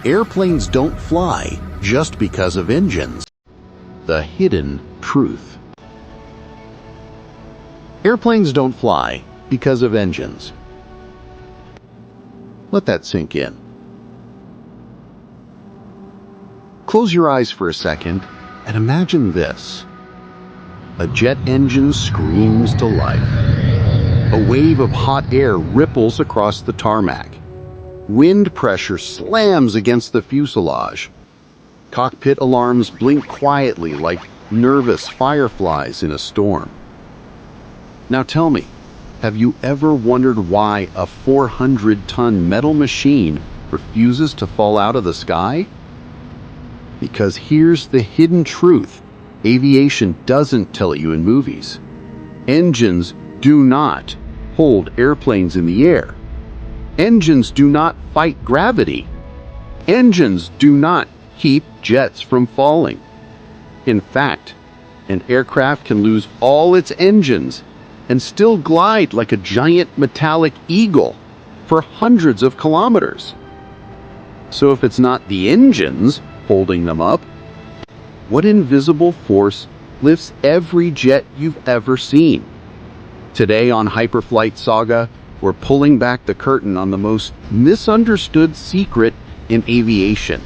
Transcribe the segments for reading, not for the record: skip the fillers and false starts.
Airplanes don't fly just because of engines. The hidden truth. Airplanes don't fly because of engines. Let that sink in. Close your eyes for a second and imagine this. A jet engine screams to life. A wave of hot air ripples across the tarmac. Wind pressure slams against the fuselage. Cockpit alarms blink quietly like nervous fireflies in a storm. Now tell me, have you ever wondered why a 400-ton metal machine refuses to fall out of the sky? Because here's the hidden truth aviation doesn't tell you in movies. Engines do not hold airplanes in the air. Engines do not fight gravity. Engines do not keep jets from falling. In fact, an aircraft can lose all its engines and still glide like a giant metallic eagle for hundreds of kilometers. So if it's not the engines holding them up, what invisible force lifts every jet you've ever seen? Today on HyperFlight Saga, we're pulling back the curtain on the most misunderstood secret in aviation.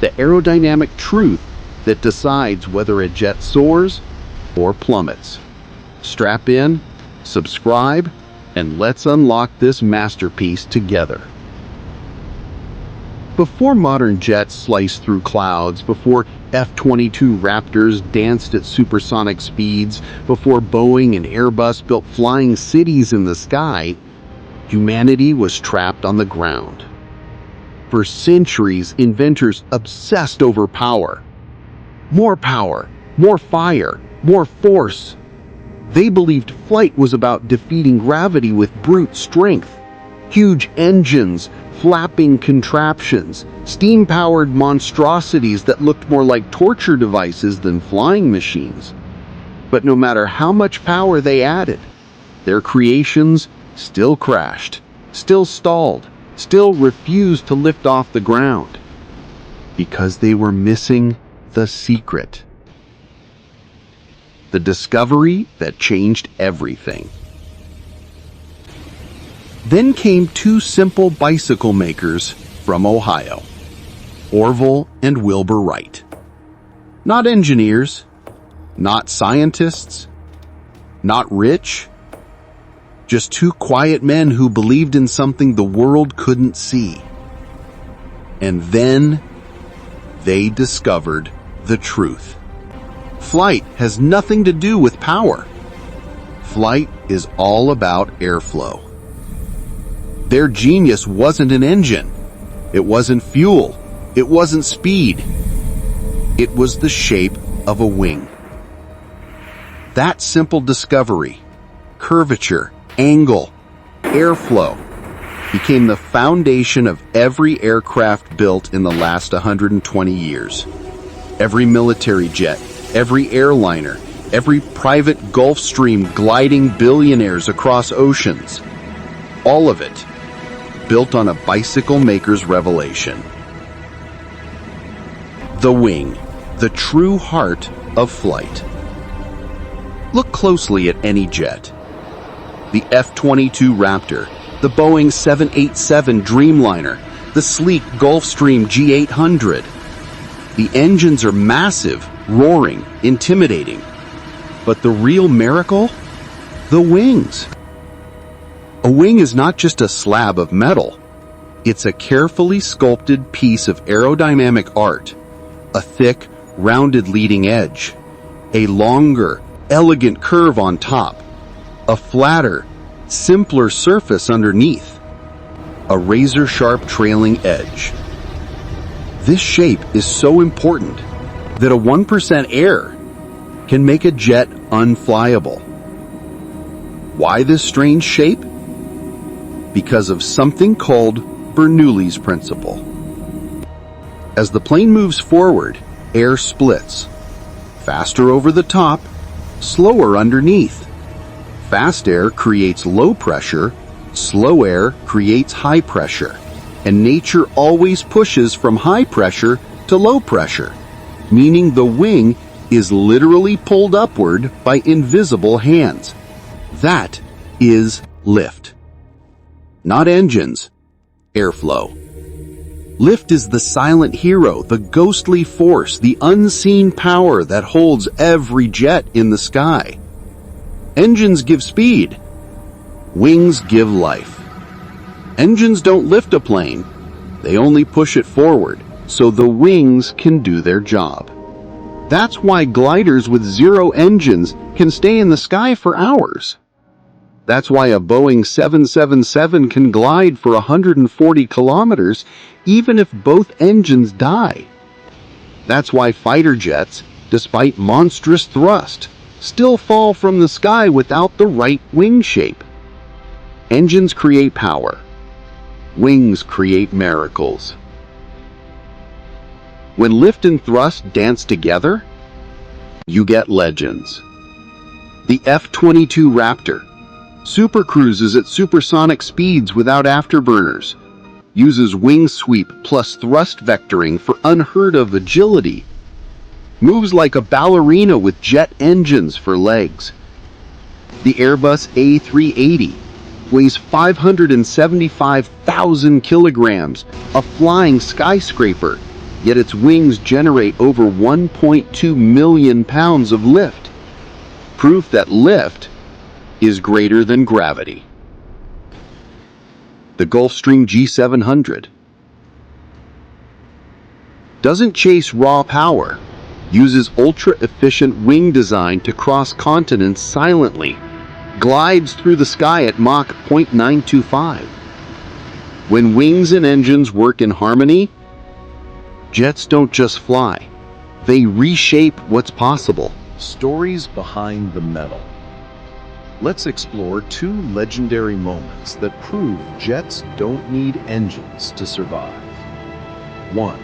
The aerodynamic truth that decides whether a jet soars or plummets. Strap in, subscribe, and let's unlock this masterpiece together. Before modern jets sliced through clouds, before F-22 Raptors danced at supersonic speeds, before Boeing and Airbus built flying cities in the sky, humanity was trapped on the ground. For centuries, inventors obsessed over power. More power, more fire, more force. They believed flight was about defeating gravity with brute strength. Huge engines, flapping contraptions, steam-powered monstrosities that looked more like torture devices than flying machines. But no matter how much power they added, their creations still crashed, still stalled, still refused to lift off the ground. Because they were missing the secret. The discovery that changed everything. Then came two simple bicycle makers from Ohio, Orville and Wilbur Wright. Not engineers, not scientists, not rich, just two quiet men who believed in something the world couldn't see. And then they discovered the truth. Flight has nothing to do with power. Flight is all about airflow. Their genius wasn't an engine. It wasn't fuel. It wasn't speed. It was the shape of a wing. That simple discovery, curvature, angle, airflow, became the foundation of every aircraft built in the last 120 years. Every military jet, every airliner, every private Gulfstream gliding billionaires across oceans. All of it built on a bicycle maker's revelation. The wing, the true heart of flight. Look closely at any jet. The F-22 Raptor, the Boeing 787 Dreamliner, the sleek Gulfstream G800. The engines are massive, roaring, intimidating. But the real miracle? The wings. A wing is not just a slab of metal. It's a carefully sculpted piece of aerodynamic art. A thick, rounded leading edge. A longer, elegant curve on top. A flatter, simpler surface underneath. A razor-sharp trailing edge. This shape is so important that a 1% error can make a jet unflyable. Why this strange shape? Because of something called Bernoulli's principle. As the plane moves forward, air splits. Faster over the top, slower underneath. Fast air creates low pressure, slow air creates high pressure. And nature always pushes from high pressure to low pressure, meaning the wing is literally pulled upward by invisible hands. That is lift. Not engines, airflow. Lift is the silent hero, the ghostly force, the unseen power that holds every jet in the sky. Engines give speed. Wings give life. Engines don't lift a plane. They only push it forward, so the wings can do their job. That's why gliders with zero engines can stay in the sky for hours. That's why a Boeing 777 can glide for 140 kilometers even if both engines die. That's why fighter jets, despite monstrous thrust, still fall from the sky without the right wing shape. Engines create power. Wings create miracles. When lift and thrust dance together, you get legends. The F-22 Raptor supercruises at supersonic speeds without afterburners, uses wing sweep plus thrust vectoring for unheard of agility, moves like a ballerina with jet engines for legs. The Airbus A380 weighs 575,000 kilograms, a flying skyscraper, yet its wings generate over 1.2 million pounds of lift. Proof that lift is greater than gravity. The Gulfstream G700 doesn't chase raw power, uses ultra-efficient wing design to cross continents silently, glides through the sky at Mach 0.925. When wings and engines work in harmony, jets don't just fly, they reshape what's possible. Stories behind the metal. Let's explore two legendary moments that prove jets don't need engines to survive. 1.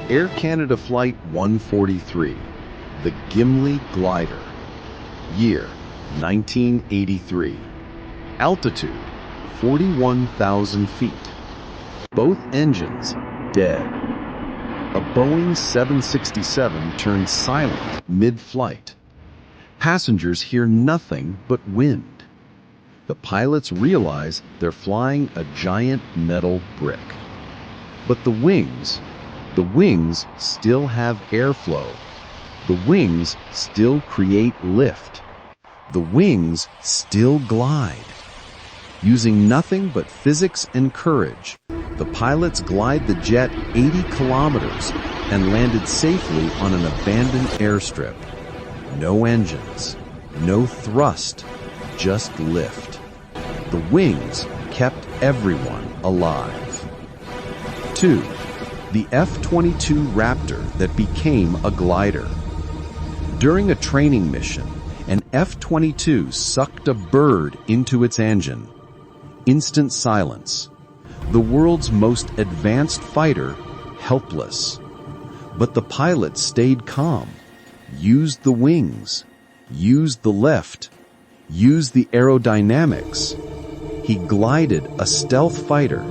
Air Canada Flight 143, the Gimli Glider. Year, 1983. Altitude, 41,000 feet. Both engines dead. A Boeing 767 turned silent mid-flight. Passengers hear nothing but wind. The pilots realize they're flying a giant metal brick. But the wings still have airflow. The wings still create lift. The wings still glide. Using nothing but physics and courage, the pilots glide the jet 80 kilometers and landed safely on an abandoned airstrip. No engines, no thrust, just lift. The wings kept everyone alive. 2. The F-22 Raptor that became a glider. During a training mission, an F-22 sucked a bird into its engine. Instant silence. The world's most advanced fighter, helpless. But the pilot stayed calm, used the wings, used the lift, used the aerodynamics. He glided a stealth fighter,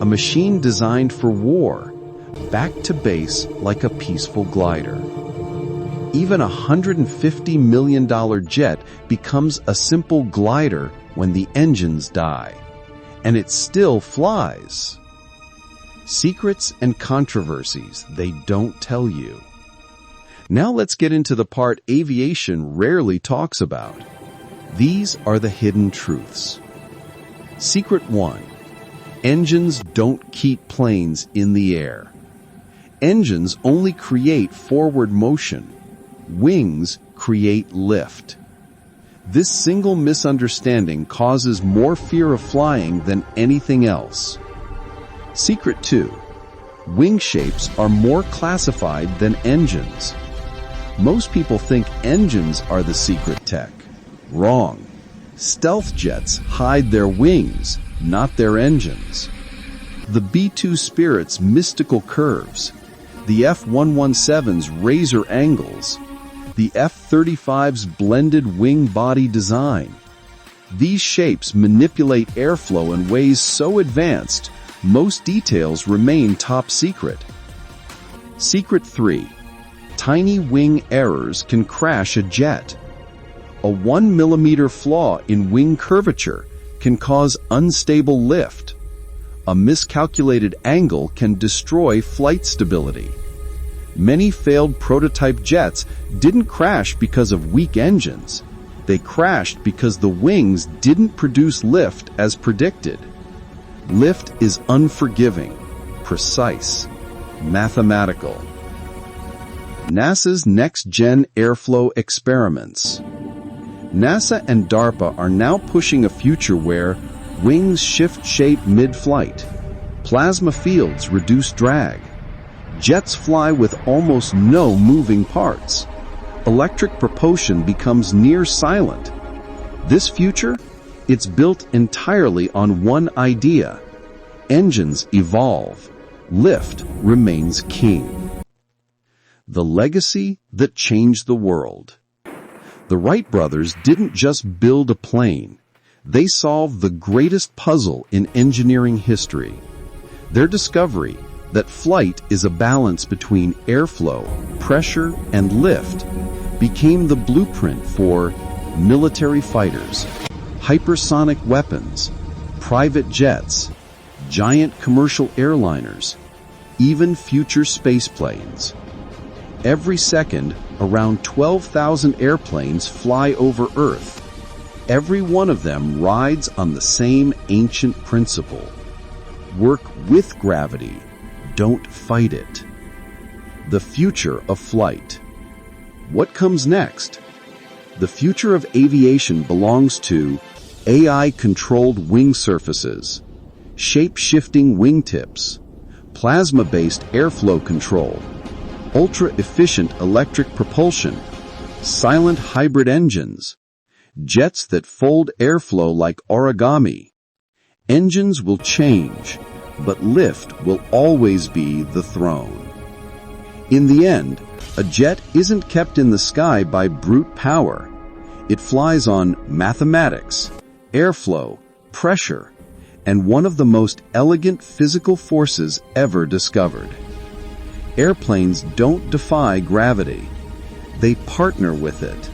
a machine designed for war, back to base like a peaceful glider. Even a $150 million jet becomes a simple glider when the engines die. And it still flies. Secrets and controversies they don't tell you. Now let's get into the part aviation rarely talks about. These are the hidden truths. Secret 1. Engines don't keep planes in the air. Engines only create forward motion. Wings create lift. This single misunderstanding causes more fear of flying than anything else. Secret 2. Wing shapes are more classified than engines. Most people think engines are the secret tech. Wrong. Stealth jets hide their wings, not their engines. The B-2 Spirit's mystical curves, the F-117's razor angles, the F-35's blended wing body design. These shapes manipulate airflow in ways so advanced, most details remain top secret. Secret 3. Tiny wing errors can crash a jet. A 1 millimeter flaw in wing curvature can cause unstable lift. A miscalculated angle can destroy flight stability. Many failed prototype jets didn't crash because of weak engines. They crashed because the wings didn't produce lift as predicted. Lift is unforgiving, precise, mathematical. NASA's next-gen airflow experiments. NASA and DARPA are now pushing a future where wings shift shape mid-flight, plasma fields reduce drag, jets fly with almost no moving parts, electric propulsion becomes near silent. This future, it's built entirely on one idea. Engines evolve, lift remains king. The legacy that changed the world. The Wright brothers didn't just build a plane. They solved the greatest puzzle in engineering history. Their discovery that flight is a balance between airflow, pressure, and lift became the blueprint for military fighters, hypersonic weapons, private jets, giant commercial airliners, even future space planes. Every second, around 12,000 airplanes fly over Earth. Every one of them rides on the same ancient principle. Work with gravity, don't fight it. The future of flight. What comes next? The future of aviation belongs to AI-controlled wing surfaces, shape-shifting wingtips, plasma-based airflow control, ultra-efficient electric propulsion, silent hybrid engines, jets that fold airflow like origami. Engines will change, but lift will always be the throne. In the end, a jet isn't kept in the sky by brute power. It flies on mathematics, airflow, pressure, and one of the most elegant physical forces ever discovered. Airplanes don't defy gravity. They partner with it.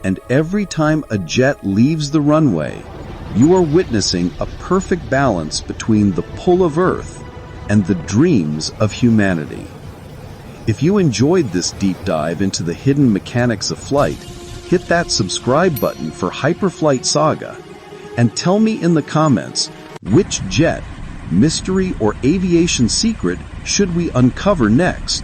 And every time a jet leaves the runway, you are witnessing a perfect balance between the pull of Earth and the dreams of humanity. If you enjoyed this deep dive into the hidden mechanics of flight, hit that subscribe button for HyperFlight Saga and tell me in the comments which jet, mystery, or aviation secret should we uncover next?